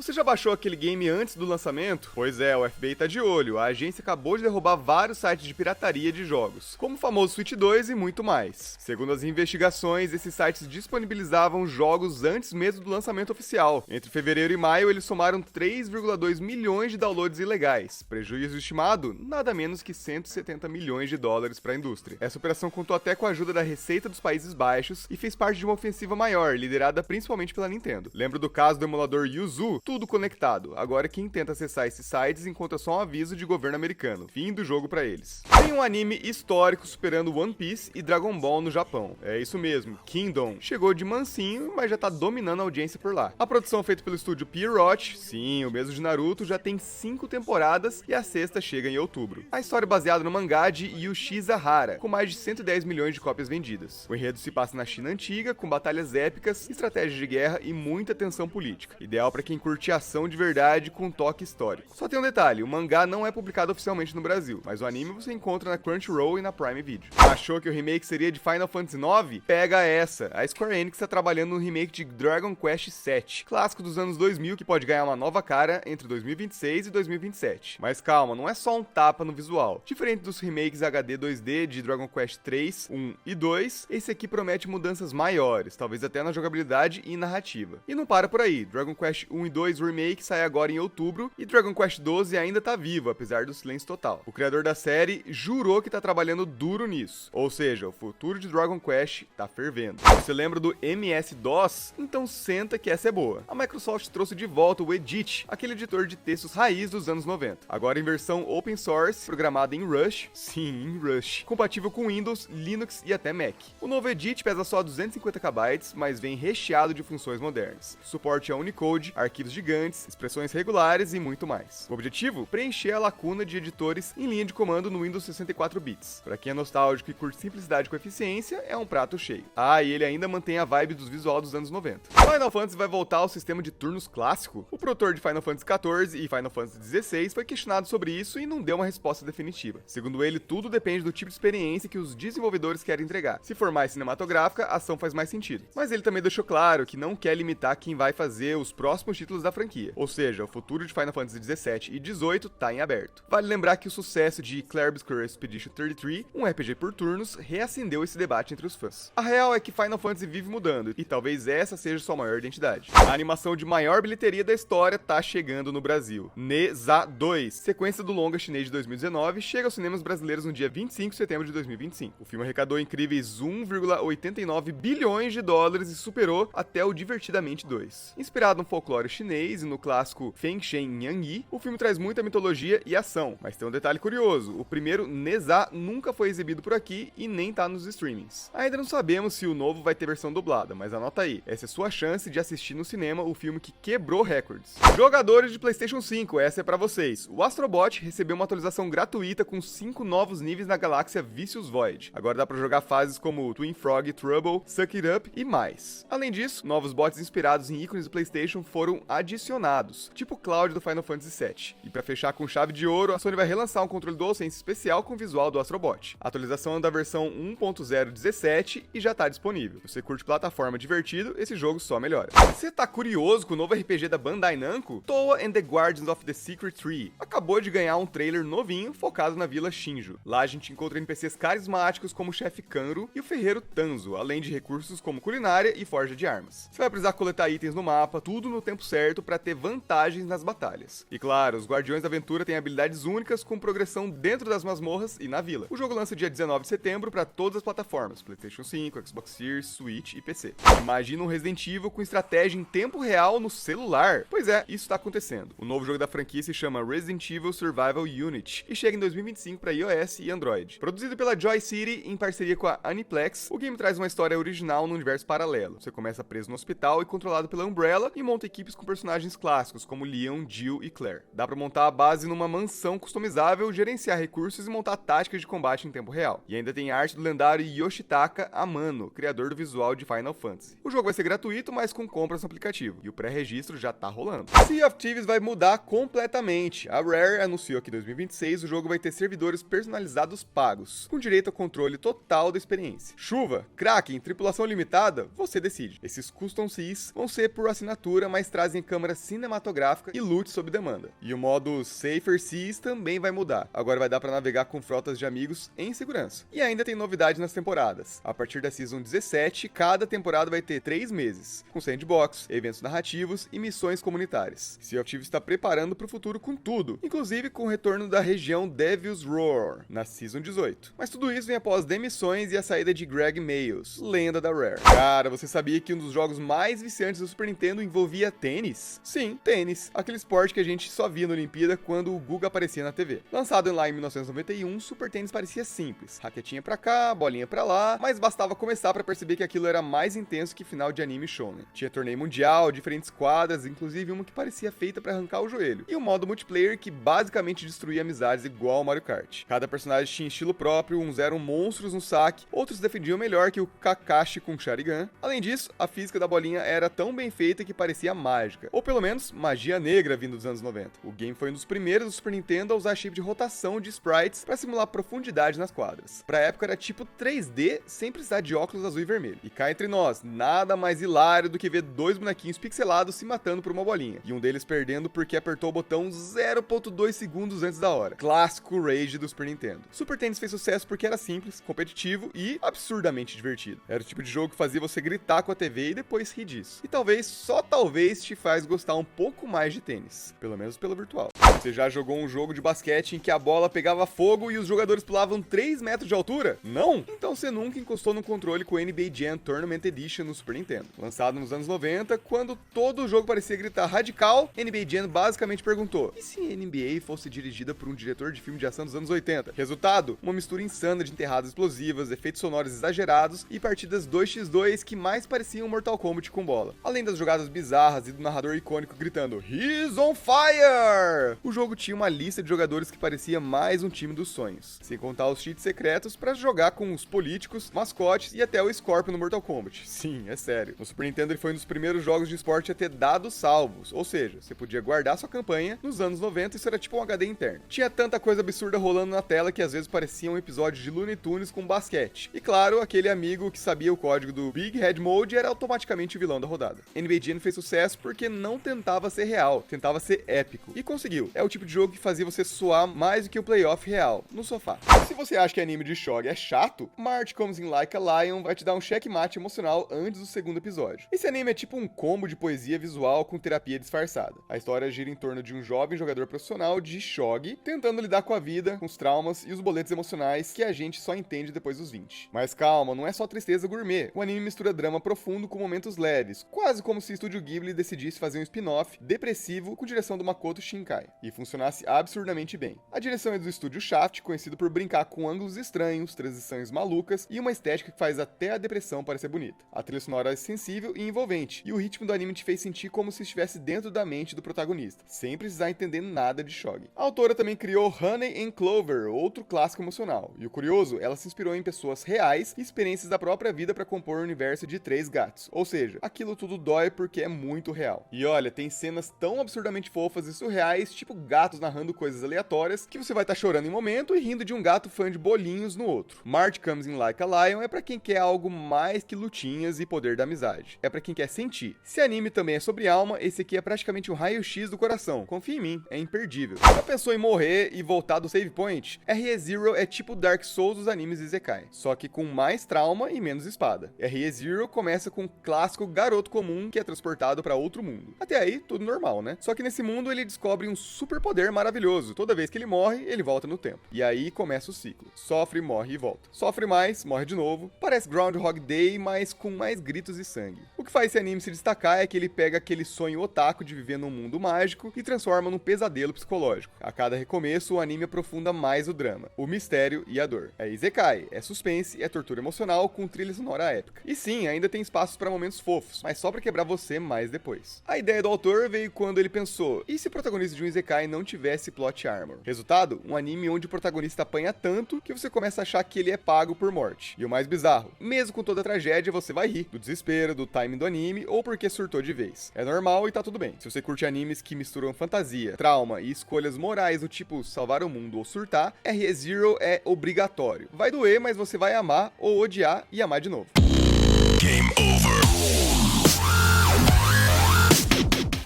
Você já baixou aquele game antes do lançamento? Pois é, o FBI tá de olho. A agência acabou de derrubar vários sites de pirataria de jogos, como o famoso Switch 2 e muito mais. Segundo as investigações, esses sites disponibilizavam jogos antes mesmo do lançamento oficial. Entre fevereiro e maio, eles somaram 3,2 milhões de downloads ilegais. Prejuízo estimado, nada menos que 170 milhões de dólares para a indústria. Essa operação contou até com a ajuda da Receita dos Países Baixos e fez parte de uma ofensiva maior, liderada principalmente pela Nintendo. Lembra do caso do emulador Yuzu? Tudo conectado. Agora quem tenta acessar esses sites encontra só um aviso de governo americano. Fim do jogo para eles. Tem um anime histórico superando One Piece e Dragon Ball no Japão. É isso mesmo, Kingdom. Chegou de mansinho, mas já tá dominando a audiência por lá. A produção feita pelo estúdio Pierrot, sim, o mesmo de Naruto, já tem 5 temporadas e a sexta chega em outubro. A história é baseada no mangá de Yukishihara, com mais de 110 milhões de cópias vendidas. O enredo se passa na China antiga, com batalhas épicas, estratégias de guerra e muita tensão política. Ideal para quem curte ação de verdade com toque histórico. Só tem um detalhe, o mangá não é publicado oficialmente no Brasil, mas o anime você encontra na Crunchyroll e na Prime Video. Achou que o remake seria de Final Fantasy IX? Pega essa! A Square Enix está trabalhando no remake de Dragon Quest VII, clássico dos anos 2000 que pode ganhar uma nova cara entre 2026 e 2027. Mas calma, não é só um tapa no visual. Diferente dos remakes HD 2D de Dragon Quest 3, 1 e 2, esse aqui promete mudanças maiores, talvez até na jogabilidade e narrativa. E não para por aí, Dragon Quest 1 e 2 Remake sai agora em outubro e Dragon Quest 12 ainda tá vivo, apesar do silêncio total. O criador da série jurou que tá trabalhando duro nisso, ou seja, o futuro de Dragon Quest tá fervendo. Você lembra do MS-DOS? Então senta que essa é boa. A Microsoft trouxe de volta o Edit, aquele editor de textos raiz dos anos 90. Agora em versão open source, programada em Rush, sim, em Rush, compatível com Windows, Linux e até Mac. O novo Edit pesa só 250 KB, mas vem recheado de funções modernas. Suporte a Unicode, arquivos gigantes, expressões regulares e muito mais. O objetivo? Preencher a lacuna de editores em linha de comando no Windows 64 bits. Para quem é nostálgico e curte simplicidade com eficiência, é um prato cheio. Ah, e ele ainda mantém a vibe dos visual dos anos 90. Final Fantasy vai voltar ao sistema de turnos clássico? O produtor de Final Fantasy XIV e Final Fantasy XVI foi questionado sobre isso e não deu uma resposta definitiva. Segundo ele, tudo depende do tipo de experiência que os desenvolvedores querem entregar. Se for mais cinematográfica, a ação faz mais sentido. Mas ele também deixou claro que não quer limitar quem vai fazer os próximos títulos da franquia. Ou seja, o futuro de Final Fantasy XVII e XVIII tá em aberto. Vale lembrar que o sucesso de Clair Obscur Expedition 33, um RPG por turnos, reacendeu esse debate entre os fãs. A real é que Final Fantasy vive mudando, e talvez essa seja sua maior identidade. A animação de maior bilheteria da história tá chegando no Brasil. Neza 2, sequência do longa chinês de 2019, chega aos cinemas brasileiros no dia 25 de setembro de 2025. O filme arrecadou incríveis 1,89 bilhões de dólares e superou até o Divertidamente 2. Inspirado no folclore chinês e no clássico Feng Shen Yang, o filme traz muita mitologia e ação, mas tem um detalhe curioso, o primeiro Neza nunca foi exibido por aqui e nem tá nos streamings. Ainda não sabemos se o novo vai ter versão dublada, mas anota aí, essa é sua chance de assistir no cinema o filme que quebrou recordes. Jogadores de PlayStation 5, essa é pra vocês. O Astrobot recebeu uma atualização gratuita com 5 novos níveis na galáxia Vicious Void. Agora dá pra jogar fases como Twin Frog, Trouble, Suck It Up e mais. Além disso, novos bots inspirados em ícones do PlayStation foram adicionados, tipo o Cloud do Final Fantasy VII. E pra fechar com chave de ouro, a Sony vai relançar um controle DualSense especial com o visual do Astrobot. A atualização é da versão 1.017 e já tá disponível. Se você curte plataforma divertido, esse jogo só melhora. Você tá curioso com o novo RPG da Bandai Namco? Toa and the Guardians of the Secret Tree acabou de ganhar um trailer novinho focado na Vila Shinju. Lá a gente encontra NPCs carismáticos como o chefe Kanro e o ferreiro Tanzo, além de recursos como culinária e forja de armas. Você vai precisar coletar itens no mapa, tudo no tempo certo para ter vantagens nas batalhas. E claro, os Guardiões da Aventura têm habilidades únicas com progressão dentro das masmorras e na vila. O jogo lança dia 19 de setembro para todas as plataformas, PlayStation 5, Xbox Series, Switch e PC. Imagina um Resident Evil com estratégia em tempo real no celular. Pois é, isso tá acontecendo. O novo jogo da franquia se chama Resident Evil Survival Unit e chega em 2025 para iOS e Android. Produzido pela Joy City em parceria com a Aniplex, o game traz uma história original no universo paralelo. Você começa preso no hospital e controlado pela Umbrella e monta equipes com personagens clássicos como Leon, Jill e Claire. Dá pra montar a base numa mansão customizável, gerenciar recursos e montar táticas de combate em tempo real. E ainda tem arte do lendário Yoshitaka Amano, criador do visual de Final Fantasy. O jogo vai ser gratuito, mas com compras no aplicativo, e o pré-registro já tá rolando. Sea of Thieves vai mudar completamente. A Rare anunciou que em 2026 o jogo vai ter servidores personalizados pagos, com direito ao controle total da experiência. Chuva, Kraken, tripulação limitada, você decide. Esses Custom Seas vão ser por assinatura, mas trazem câmera cinematográfica e loot sob demanda. E o modo Safer Seas também vai mudar. Agora vai dar pra navegar com frotas de amigos em segurança. E ainda tem novidade nas temporadas. A partir da Season 17, cada temporada vai ter 3 meses, com sandbox, eventos narrativos e missões comunitárias. Sea of Thieves está preparando para o futuro com tudo, inclusive com o retorno da região Devil's Roar, na Season 18. Mas tudo isso vem após demissões e a saída de Greg Mayles, lenda da Rare. Cara, você sabia que um dos jogos mais viciantes do Super Nintendo envolvia tênis? Sim, tênis, aquele esporte que a gente só via na Olimpíada quando o Guga aparecia na TV. Lançado lá em 1991, Super Tênis parecia simples, raquetinha pra cá, bolinha pra lá, mas bastava começar pra perceber que aquilo era mais intenso que final de anime shonen. Tinha torneio mundial, diferentes quadras, inclusive uma que parecia feita pra arrancar o joelho, e um modo multiplayer que basicamente destruía amizades igual ao Mario Kart. Cada personagem tinha estilo próprio, uns eram monstros no saque, outros defendiam melhor que o Kakashi com Sharingan. Além disso, a física da bolinha era tão bem feita que parecia mágica, ou pelo menos magia negra vindo dos anos 90. O game foi um dos primeiros do Super Nintendo a usar chip de rotação de sprites pra simular profundidade nas quadras. Pra época era tipo 3D sem precisar de óculos azul e vermelho. E cá entre nós, nada mais hilário do que ver 2 bonequinhos pixelados se matando por uma bolinha, e um deles perdendo porque apertou o botão 0.2 segundos antes da hora. Clássico rage do Super Nintendo. Super Tennis fez sucesso porque era simples, competitivo e absurdamente divertido. Era o tipo de jogo que fazia você gritar com a TV e depois rir disso. E talvez, só talvez, te faz gostar um pouco mais de tênis, pelo menos pelo virtual. Você já jogou um jogo de basquete em que a bola pegava fogo e os jogadores pulavam 3 metros de altura? Não? Então você nunca encostou no controle com o NBA Jam Tournament Edition no Super Nintendo. Lançado nos anos 90, quando todo o jogo parecia gritar radical, NBA Jam basicamente perguntou: e se a NBA fosse dirigida por um diretor de filme de ação dos anos 80? Resultado? Uma mistura insana de enterradas explosivas, efeitos sonoros exagerados e partidas 2x2 que mais pareciam Mortal Kombat com bola. Além das jogadas bizarras e do narrador icônico gritando "He's on fire!", o jogo tinha uma lista de jogadores que parecia mais um time dos sonhos, sem contar os cheats secretos para jogar com os políticos, mascotes e até o Scorpion no Mortal Kombat. Sim, é sério. No Super Nintendo ele foi um dos primeiros jogos de esporte a ter dados salvos, ou seja, você podia guardar sua campanha. Nos anos 90 isso era tipo um HD interno. Tinha tanta coisa absurda rolando na tela que às vezes parecia um episódio de Looney Tunes com basquete. E claro, aquele amigo que sabia o código do Big Head Mode era automaticamente o vilão da rodada. NBA Jam fez sucesso porque não tentava ser real, tentava ser épico. E conseguiu. É o tipo de jogo que fazia você suar mais do que o playoff real, no sofá. Se você acha que anime de shogi é chato, March Comes in Like a Lion vai te dar um checkmate emocional antes do segundo episódio. Esse anime é tipo um combo de poesia visual com terapia disfarçada. A história gira em torno de um jovem jogador profissional de shogi tentando lidar com a vida, com os traumas e os boletos emocionais que a gente só entende depois dos 20. Mas calma, não é só tristeza gourmet. O anime mistura drama profundo com momentos leves, quase como se o Estúdio Ghibli decidisse fazer um spin-off depressivo com direção do Makoto Shinkai, e funcionasse absurdamente bem. A direção é do estúdio Shaft, conhecido por brincar com ângulos estranhos, transições malucas e uma estética que faz até a depressão parecer bonita. A trilha sonora é sensível e envolvente, e o ritmo do anime te fez sentir como se estivesse dentro da mente do protagonista, sem precisar entender nada de shogi. A autora também criou Honey and Clover, outro clássico emocional, e o curioso, ela se inspirou em pessoas reais e experiências da própria vida para compor o universo de 3 gatos, ou seja, aquilo tudo dói porque é muito real. E olha, tem cenas tão absurdamente fofas e surreais, tipo gatos narrando coisas aleatórias, que você vai estar chorando em um momento e rindo de um gato fã de bolinhos no outro. March Comes in Like a Lion é pra quem quer algo mais que lutinhas e poder da amizade. É pra quem quer sentir. Se anime também é sobre alma, esse aqui é praticamente um raio-x do coração. Confia em mim, é imperdível. Já pensou em morrer e voltar do save point? Re:Zero é tipo Dark Souls dos animes Isekai, só que com mais trauma e menos espada. Re:Zero começa com o clássico garoto comum que é transportado pra outro mundo. Até aí, tudo normal, né? Só que nesse mundo ele descobre um superpoder maravilhoso. Toda vez que ele morre, ele volta no tempo. E aí começa o ciclo. Sofre, morre e volta. Sofre mais, morre de novo. Parece Groundhog Day, mas com mais gritos e sangue. O que faz esse anime se destacar é que ele pega aquele sonho otaku de viver num mundo mágico e transforma num pesadelo psicológico. A cada recomeço, o anime aprofunda mais o drama, o mistério e a dor. É Isekai, é suspense, é tortura emocional com trilha sonora épica. E sim, ainda tem espaços para momentos fofos, mas só pra quebrar você mais depois. A ideia do autor veio quando ele pensou: e se o protagonista de um Isekai não tivesse plot armor? Resultado, um anime onde o protagonista apanha tanto que você começa a achar que ele é pago por morte. E o mais bizarro, mesmo com toda a tragédia, você vai rir do desespero, do timing do anime ou porque surtou de vez. É normal e tá tudo bem. Se você curte animes que misturam fantasia, trauma e escolhas morais do tipo salvar o mundo ou surtar, Re:Zero é obrigatório. Vai doer, mas você vai amar ou odiar e amar de novo.